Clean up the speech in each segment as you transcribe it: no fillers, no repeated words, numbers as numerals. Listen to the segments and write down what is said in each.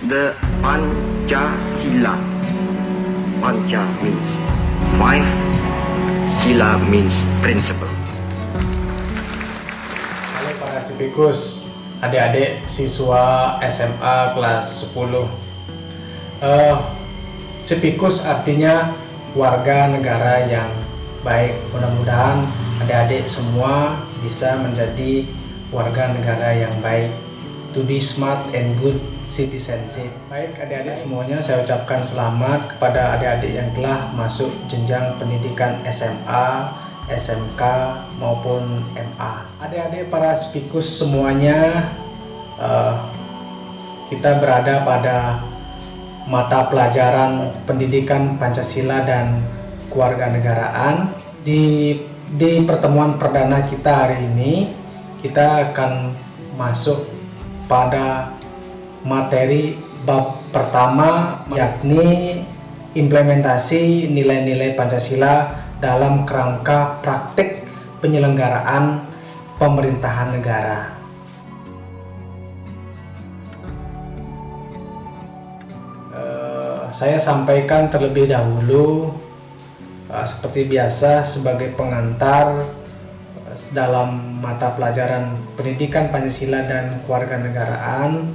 the Pancasila. Panca means five, Sila means principle. Halo para sipikus, adik-adik siswa SMA kelas 10. Sipikus artinya warga negara yang baik. Mudah-mudahan adik-adik semua bisa menjadi warga negara yang baik. To be smart and good citizenship. Baik adik-adik semuanya, saya ucapkan selamat kepada adik-adik yang telah masuk jenjang pendidikan SMA, SMK maupun MA. Adik-adik para spikus semuanya, kita berada pada mata pelajaran pendidikan Pancasila dan kewarganegaraan. Di pertemuan perdana kita hari ini, kita akan masuk pada materi bab pertama, yakni implementasi nilai-nilai Pancasila dalam kerangka praktik penyelenggaraan pemerintahan negara. Saya sampaikan terlebih dahulu seperti biasa sebagai pengantar dalam mata pelajaran pendidikan Pancasila dan kewarganegaraan,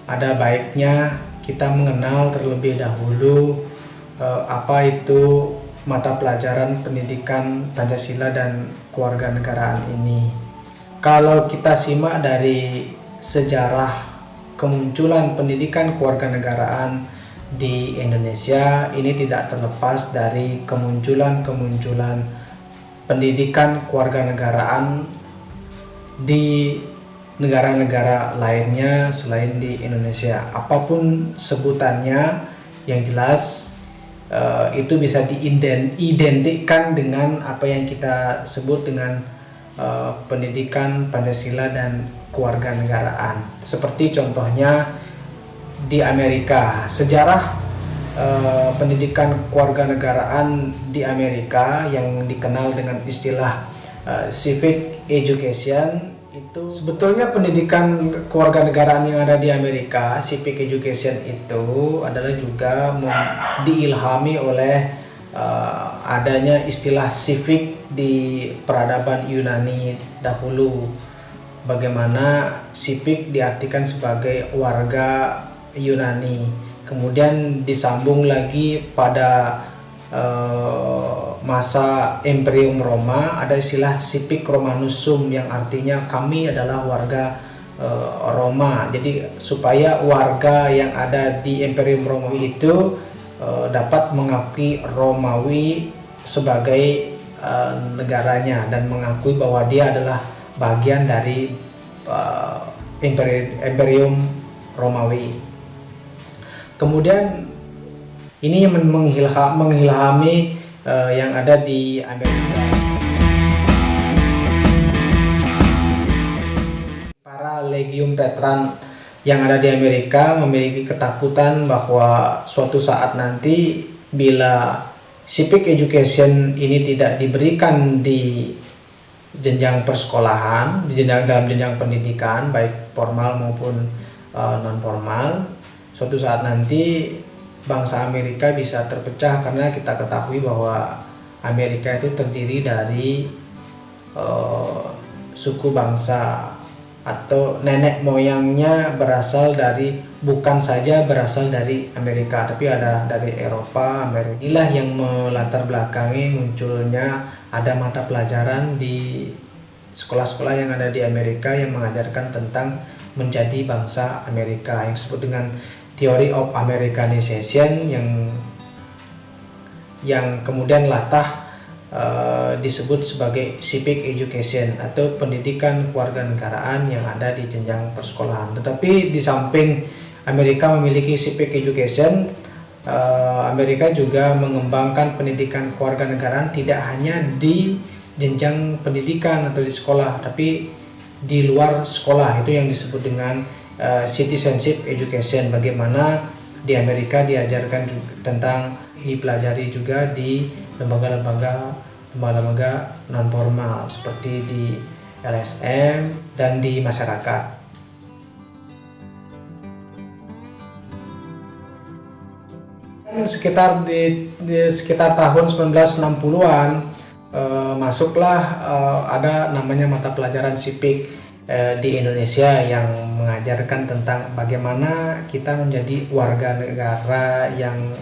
ada baiknya kita mengenal terlebih dahulu apa itu mata pelajaran pendidikan Pancasila dan kewarganegaraan ini. Kalau kita simak dari sejarah kemunculan pendidikan kewarganegaraan di Indonesia, ini tidak terlepas dari kemunculan pendidikan kewarganegaraan di negara-negara lainnya selain di Indonesia. Apapun sebutannya, yang jelas itu bisa diidentikan dengan apa yang kita sebut dengan pendidikan Pancasila dan kewarganegaraan. Seperti contohnya di Amerika, sejarah pendidikan kewarganegaraan di Amerika yang dikenal dengan istilah civic education, itu sebetulnya pendidikan kewarganegaraan yang ada di Amerika, civic education itu adalah juga diilhami oleh adanya istilah civic di peradaban Yunani dahulu. Bagaimana civic diartikan sebagai warga Yunani. Kemudian disambung lagi pada masa Imperium Roma, ada istilah civic Romanus sum yang artinya kami adalah warga Roma. Jadi supaya warga yang ada di Imperium Romawi itu dapat mengakui Romawi sebagai negaranya dan mengakui bahwa dia adalah bagian dari Imperium Romawi. Kemudian ini yang menghilami yang ada di Amerika. Para legium veteran yang ada di Amerika memiliki ketakutan bahwa suatu saat nanti bila civic education ini tidak diberikan di jenjang persekolahan, dalam jenjang pendidikan baik formal maupun non formal, suatu saat nanti bangsa Amerika bisa terpecah, karena kita ketahui bahwa Amerika itu terdiri dari suku bangsa atau nenek moyangnya bukan saja berasal dari Amerika, tapi ada dari Eropa, Amerika. Inilah yang melatar belakangi munculnya ada mata pelajaran di sekolah-sekolah yang ada di Amerika yang mengajarkan tentang menjadi bangsa Amerika, yang disebut dengan Theory of Americanization, yang kemudian latah disebut sebagai civic education atau pendidikan kewarganegaraan yang ada di jenjang persekolahan. Tetapi di samping Amerika memiliki civic education, Amerika juga mengembangkan pendidikan kewarganegaraan tidak hanya di jenjang pendidikan atau di sekolah, tapi di luar sekolah, itu yang disebut dengan citizenship education. Bagaimana di Amerika diajarkan tentang dipelajari juga di lembaga-lembaga non formal seperti di LSM dan di masyarakat. Sekitar di sekitar tahun 1960-an masuklah ada namanya mata pelajaran sipik di Indonesia yang mengajarkan tentang bagaimana kita menjadi warga negara yang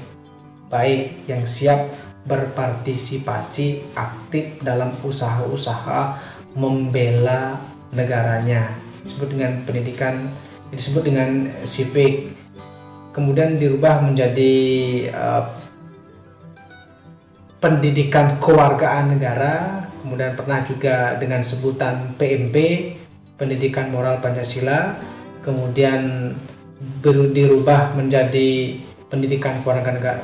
baik, yang siap berpartisipasi aktif dalam usaha-usaha membela negaranya. Disebut dengan pendidikan, disebut dengan sipik. Kemudian dirubah menjadi pendidikan kewargaan negara, kemudian pernah juga dengan sebutan PMP, pendidikan moral Pancasila, kemudian dirubah menjadi pendidikan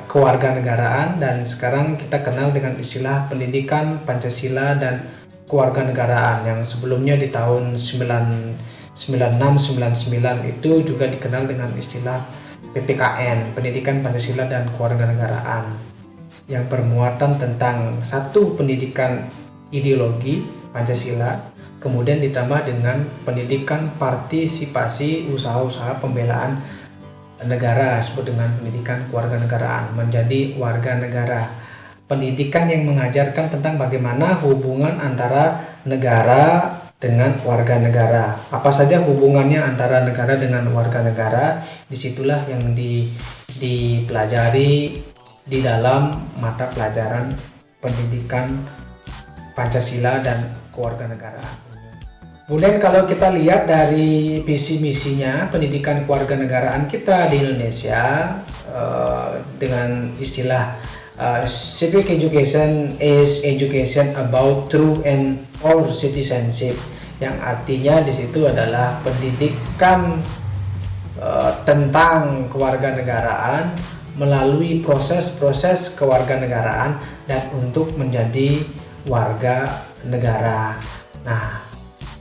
kewarganegaraan, dan sekarang kita kenal dengan istilah pendidikan Pancasila dan kewarganegaraan, yang sebelumnya di tahun 96-99 itu juga dikenal dengan istilah PPKN, Pendidikan Pancasila dan Kewarganegaraan, yang bermuatan tentang satu pendidikan ideologi Pancasila, kemudian ditambah dengan pendidikan partisipasi usaha-usaha pembelaan negara, disebut dengan pendidikan kewarganegaraan, menjadi warga negara. Pendidikan yang mengajarkan tentang bagaimana hubungan antara negara dengan warga negara. Apa saja hubungannya antara negara dengan warga negara, disitulah yang dipelajari di dalam mata pelajaran pendidikan Pancasila dan kewarganegaraan. Kemudian kalau kita lihat dari visi misinya pendidikan kewarganegaraan kita di Indonesia dengan istilah civic education is education about true and all citizenship, yang artinya di situ adalah pendidikan tentang kewarganegaraan melalui proses-proses kewarganegaraan dan untuk menjadi warga negara. Nah,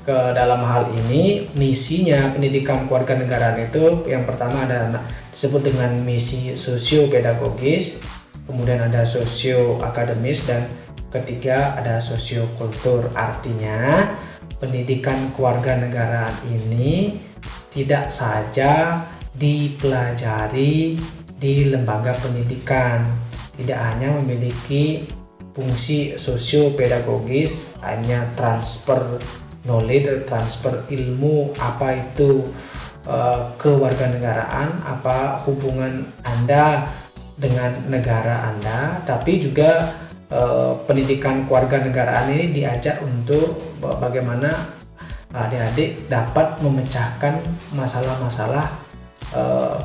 ke dalam hal ini misinya pendidikan kewarganegaraan itu yang pertama ada disebut dengan misi sosio-pedagogis, kemudian ada sosio-akademis, dan ketiga ada sosiokultur. Artinya pendidikan kewarganegaraan ini tidak saja dipelajari di lembaga pendidikan, tidak hanya memiliki fungsi sosio-pedagogis, hanya transfer knowledge, transfer ilmu, apa itu kewarganegaraan, apa hubungan Anda dengan negara Anda, tapi juga pendidikan kewarganegaraan ini diajak untuk bagaimana adik-adik dapat memecahkan masalah-masalah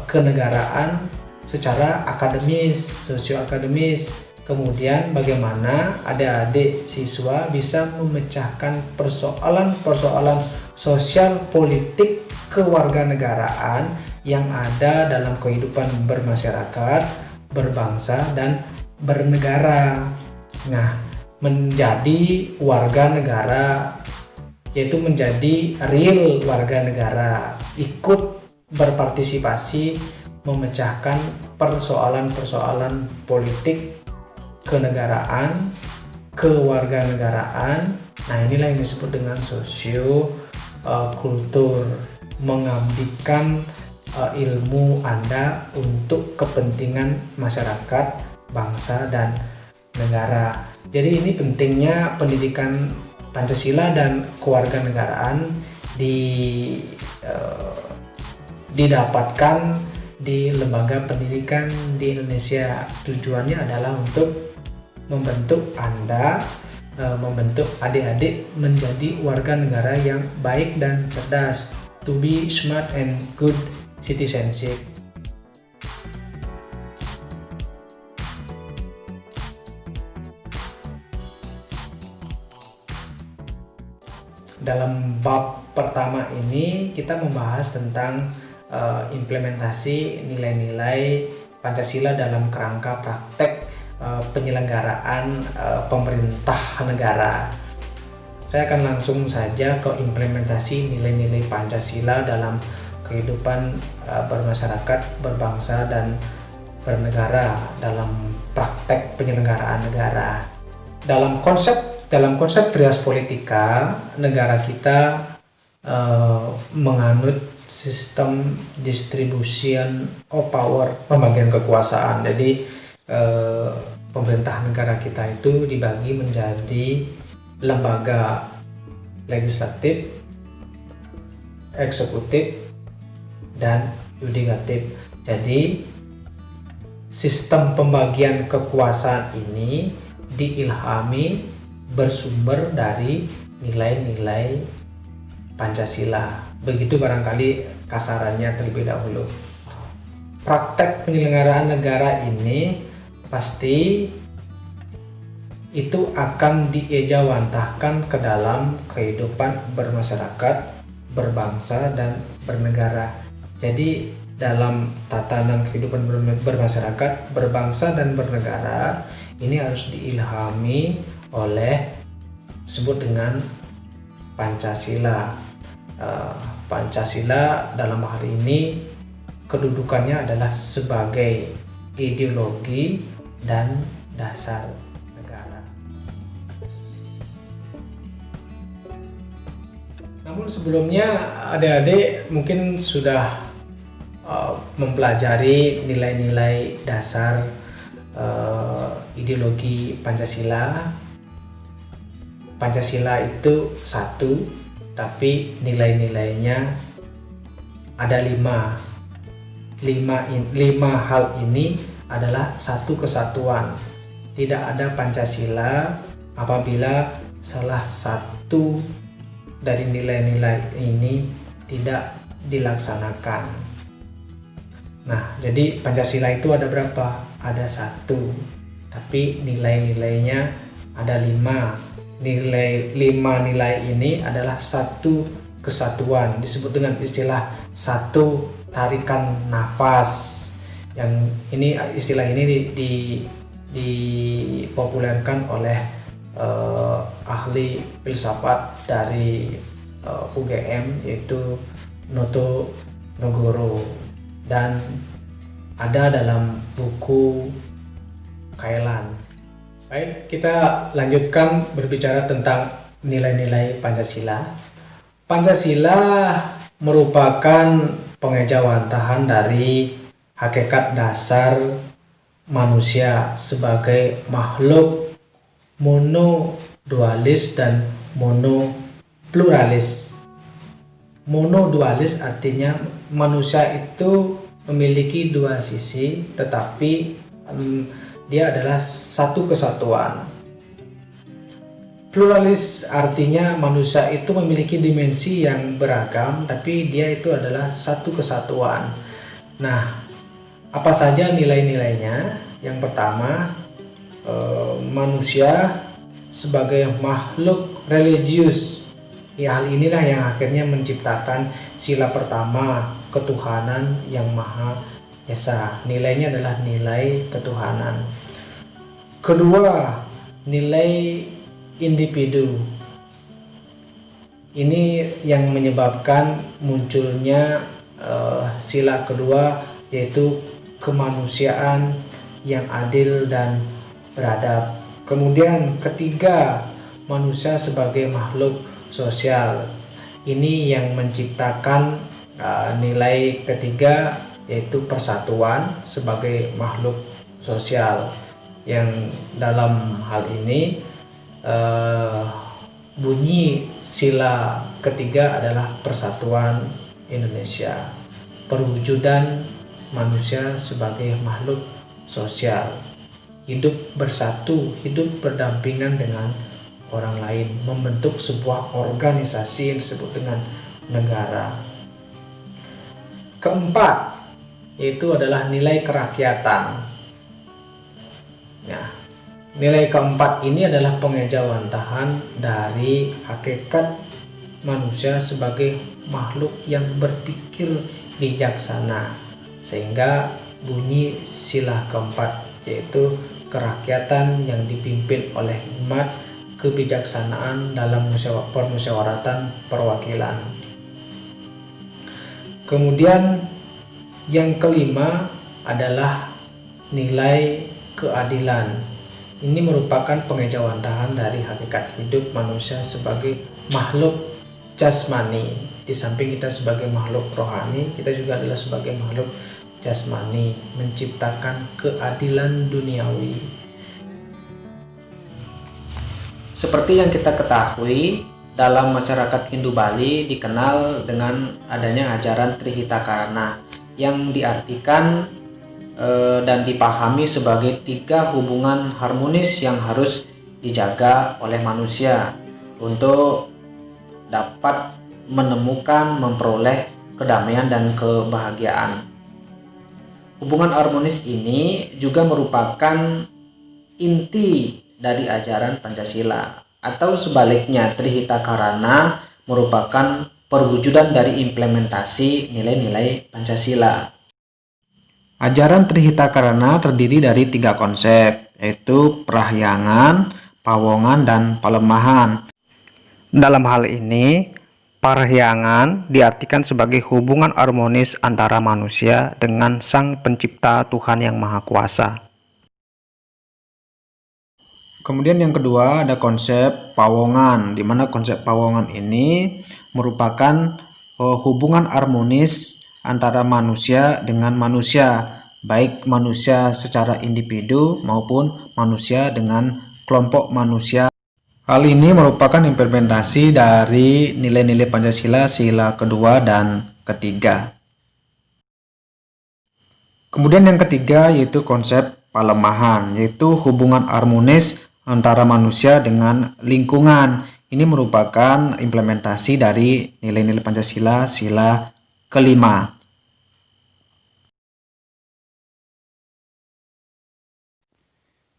kenegaraan secara akademis, sosioakademis. Kemudian bagaimana adik-adik siswa bisa memecahkan persoalan-persoalan sosial politik kewarganegaraan yang ada dalam kehidupan bermasyarakat, berbangsa, dan bernegara. Nah, menjadi warga negara yaitu menjadi real warga negara, ikut berpartisipasi memecahkan persoalan-persoalan politik kenegaraan, kewarganegaraan. Nah, inilah yang disebut dengan kultur, mengabdikan ilmu Anda untuk kepentingan masyarakat, bangsa, dan negara. Jadi ini pentingnya pendidikan Pancasila dan kewarganegaraan didapatkan di lembaga pendidikan di Indonesia. Tujuannya adalah untuk membentuk Anda, membentuk adik-adik menjadi warga negara yang baik dan cerdas, to be smart and good citizenship. Dalam bab pertama ini kita membahas tentang implementasi nilai-nilai Pancasila dalam kerangka praktek penyelenggaraan pemerintah negara. Saya akan langsung saja ke implementasi nilai-nilai Pancasila dalam kehidupan bermasyarakat, berbangsa, dan bernegara dalam praktek penyelenggaraan negara. Dalam konsep trias politika, negara kita menganut sistem distribution of power, pembagian kekuasaan. Jadi pemerintah negara kita itu dibagi menjadi lembaga legislatif, eksekutif, dan yudikatif. Jadi sistem pembagian kekuasaan ini diilhami bersumber dari nilai-nilai Pancasila. Begitu barangkali kasarannya terlebih dahulu. Praktek penyelenggaraan negara ini pasti itu akan diejawantahkan ke dalam kehidupan bermasyarakat, berbangsa, dan bernegara. Jadi dalam tatanan kehidupan bermasyarakat, berbangsa, dan bernegara ini harus diilhami oleh disebut dengan Pancasila. Pancasila dalam hal ini kedudukannya adalah sebagai ideologi dan dasar negara. Namun sebelumnya adik-adik mungkin sudah mempelajari nilai-nilai dasar ideologi Pancasila. Pancasila itu satu, tapi nilai-nilainya ada 5. 5 hal ini adalah satu kesatuan. Tidak ada Pancasila apabila salah satu dari nilai-nilai ini tidak dilaksanakan. Nah, jadi Pancasila itu ada berapa? Ada 1, tapi nilai-nilainya ada 5. Lima nilai ini adalah satu kesatuan, disebut dengan istilah satu tarikan nafas. Yang ini istilah ini dipopulerkan oleh ahli filsafat dari UGM, yaitu Noto Nogoro, dan ada dalam buku Kailan. Baik, kita lanjutkan berbicara tentang nilai-nilai Pancasila. Pancasila merupakan pengejawantahan dari hakikat dasar manusia sebagai makhluk monodualis dan monopluralis. Monodualis artinya manusia itu memiliki 2 sisi, tetapi dia adalah satu kesatuan. Pluralis artinya manusia itu memiliki dimensi yang beragam, tapi dia itu adalah satu kesatuan. Nah, apa saja nilai-nilainya? Yang pertama, manusia sebagai makhluk religius. Ya, hal inilah yang akhirnya menciptakan sila pertama, ketuhanan yang maha esa. Nilainya adalah nilai ketuhanan. Kedua, nilai individu. Ini yang menyebabkan munculnya sila kedua, yaitu kemanusiaan yang adil dan beradab. Kemudian ketiga, manusia sebagai makhluk sosial. Ini yang menciptakan nilai ketiga, yaitu persatuan sebagai makhluk sosial, yang dalam hal ini bunyi sila ketiga adalah persatuan Indonesia, perwujudan manusia sebagai makhluk sosial, hidup bersatu, hidup berdampingan dengan orang lain, membentuk sebuah organisasi yang disebut dengan negara. Keempat, yaitu adalah nilai kerakyatan. Nah, nilai keempat ini adalah pengejawantahan dari hakikat manusia sebagai makhluk yang berpikir bijaksana, sehingga bunyi sila keempat, yaitu kerakyatan yang dipimpin oleh hikmat, kebijaksanaan dalam permusyawaratan perwakilan. Kemudian yang kelima adalah nilai keadilan. Ini merupakan pengejawantahan dari hakikat hidup manusia sebagai makhluk jasmani. di samping kita sebagai makhluk rohani, kita juga adalah sebagai makhluk jasmani, menciptakan keadilan duniawi. Seperti yang kita ketahui, dalam masyarakat Hindu Bali dikenal dengan adanya ajaran Trihita yang diartikan dan dipahami sebagai 3 hubungan harmonis yang harus dijaga oleh manusia untuk dapat menemukan, memperoleh kedamaian dan kebahagiaan. Hubungan harmonis ini juga merupakan inti dari ajaran Pancasila, atau sebaliknya Trihita Karana merupakan perwujudan dari implementasi nilai-nilai Pancasila. Ajaran Trihita Karana terdiri dari 3 konsep, yaitu Prahyangan, Pawongan, dan Palemahan. Dalam hal ini, Prahyangan diartikan sebagai hubungan harmonis antara manusia dengan Sang Pencipta Tuhan Yang Maha Kuasa. Kemudian yang kedua ada konsep Pawongan, di mana konsep Pawongan ini merupakan hubungan harmonis antara manusia dengan manusia, baik manusia secara individu maupun manusia dengan kelompok manusia. Hal ini merupakan implementasi dari nilai-nilai Pancasila sila kedua dan ketiga. Kemudian yang ketiga yaitu konsep Palemahan, yaitu hubungan harmonis antara manusia dengan lingkungan. Ini merupakan implementasi dari nilai-nilai Pancasila sila kelima.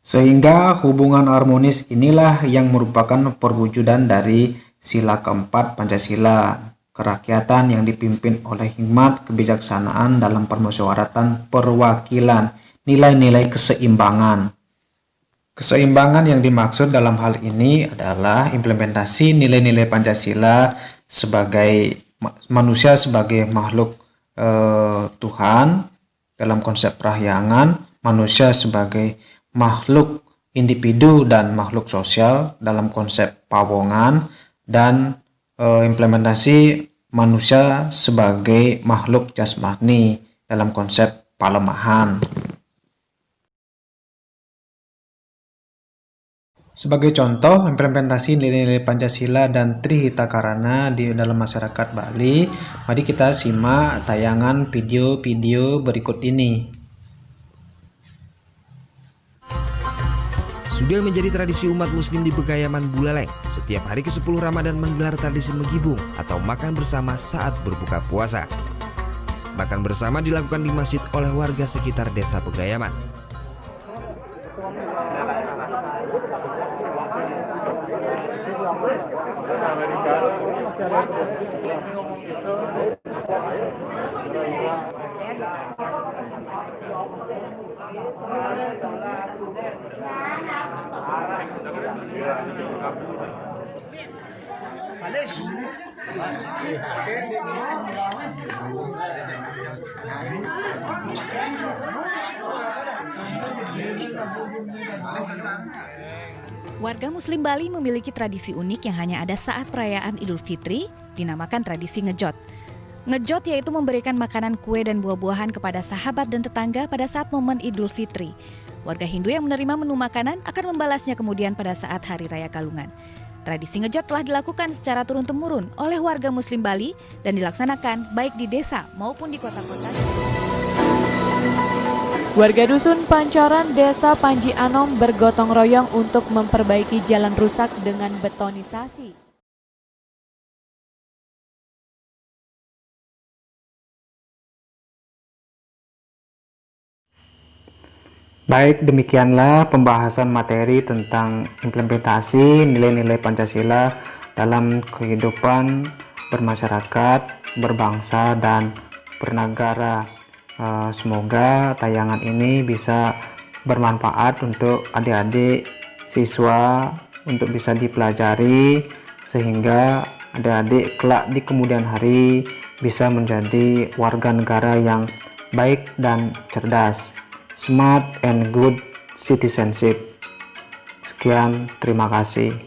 Sehingga hubungan harmonis inilah yang merupakan perwujudan dari sila keempat Pancasila, kerakyatan yang dipimpin oleh hikmat kebijaksanaan dalam permusyawaratan perwakilan, nilai-nilai keseimbangan. Keseimbangan yang dimaksud dalam hal ini adalah implementasi nilai-nilai Pancasila sebagai manusia sebagai makhluk Tuhan dalam konsep Prahyangan, manusia sebagai makhluk individu dan makhluk sosial dalam konsep Pawongan, dan implementasi manusia sebagai makhluk jasmani dalam konsep Palemahan. Sebagai contoh implementasi nilai-nilai Pancasila dan Trihita Karana di dalam masyarakat Bali, mari kita simak tayangan video-video berikut ini. Sudah menjadi tradisi umat muslim di Pegayaman Buleleng, setiap hari ke-10 Ramadan menggelar tradisi megibung atau makan bersama saat berbuka puasa. Makan bersama dilakukan di masjid oleh warga sekitar desa Pegayaman. Warga Muslim Bali memiliki tradisi unik yang hanya ada saat perayaan Idul Fitri, dinamakan tradisi ngejot. Ngejot yaitu memberikan makanan kue dan buah-buahan kepada sahabat dan tetangga pada saat momen Idul Fitri. Warga Hindu yang menerima menu makanan akan membalasnya kemudian pada saat Hari Raya Galungan. Tradisi ngejot telah dilakukan secara turun-temurun oleh warga Muslim Bali dan dilaksanakan baik di desa maupun di kota-kota. Warga Dusun Pancoran, Desa Panji Anom bergotong royong untuk memperbaiki jalan rusak dengan betonisasi. Baik, demikianlah pembahasan materi tentang implementasi nilai-nilai Pancasila dalam kehidupan bermasyarakat, berbangsa, dan bernegara. Semoga tayangan ini bisa bermanfaat untuk adik-adik siswa untuk bisa dipelajari sehingga adik-adik kelak di kemudian hari bisa menjadi warga negara yang baik dan cerdas. Smart and good citizenship. Sekian, terima kasih.